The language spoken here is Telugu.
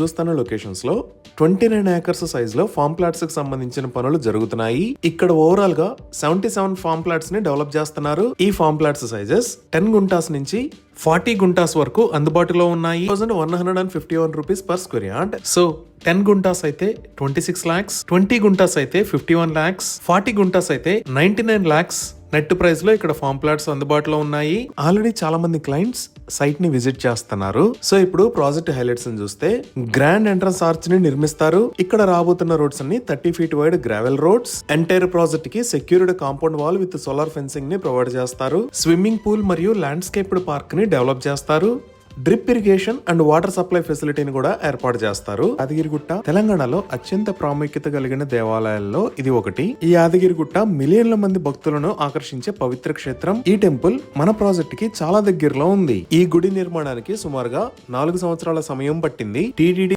చూస్తున్న లొకేషన్స్ లో 29 ఏకర్స్ సైజ్ లో ఫార్మ్ ప్లాట్స్ కి సంబంధించిన పనులు జరుగుతున్నాయి. ఇక్కడ ఓవరాల్ గా 77 ఫార్మ్ ప్లాట్స్ ని డెవలప్ చేస్తున్నారు. ఈ ఫార్మ్ ప్లాట్స్ సైజెస్ 10 గుంటాస్ నుంచి 40 గుంటాస్ వరకు అందుబాటులో ఉన్నాయి. 1151 rupees per square yard. So 10 guntas అయితే 26 lakhs, 20 గుంటాస్ అయితే 51 lakhs, 40 గుంటాస్ అయితే 99 lakhs నెట్ ప్రైస్ లో ఇక్కడ ఫార్మ్ ప్లాట్స్ అందుబాటులో ఉన్నాయి. ఆల్రెడీ చాలా మంది క్లయింట్స్ సైట్ ని విజిట్ చేస్తున్నారు. సో ఇప్పుడు ప్రాజెక్ట్ హైలైట్స్ ని చూస్తే గ్రాండ్ ఎంట్రన్స్ ఆర్చ్ ని నిర్మిస్తారు. ఇక్కడ రాబోతున్న రోడ్స్ అన్ని 30 feet wide gravel roads. Entire project కి secured compound wall with solar fencing ని ప్రొవైడ్ చేస్తారు. స్విమ్మింగ్ పూల్ మరియు ల్యాండ్స్కేప్డ్ పార్క్ ని డెవలప్ చేస్తారు. Drip irrigation and water supply ఫెసిలిటీని కూడా ఏర్పాటు చేస్తారు. యాదగిరిగుట్ట తెలంగాణలో అత్యంత ప్రాముఖ్యత కలిగిన దేవాలయాల్లో ఇది ఒకటి. ఈ యాదగిరిగుట్ట మిలియన్ల మంది భక్తులను ఆకర్షించే పవిత్ర క్షేత్రం. ఈ టెంపుల్ మన ప్రాజెక్ట్ కి చాలా దగ్గరలో ఉంది. ఈ గుడి నిర్మాణానికి సుమారుగా 4 సంవత్సరాల సమయం పట్టింది. టీటీడీ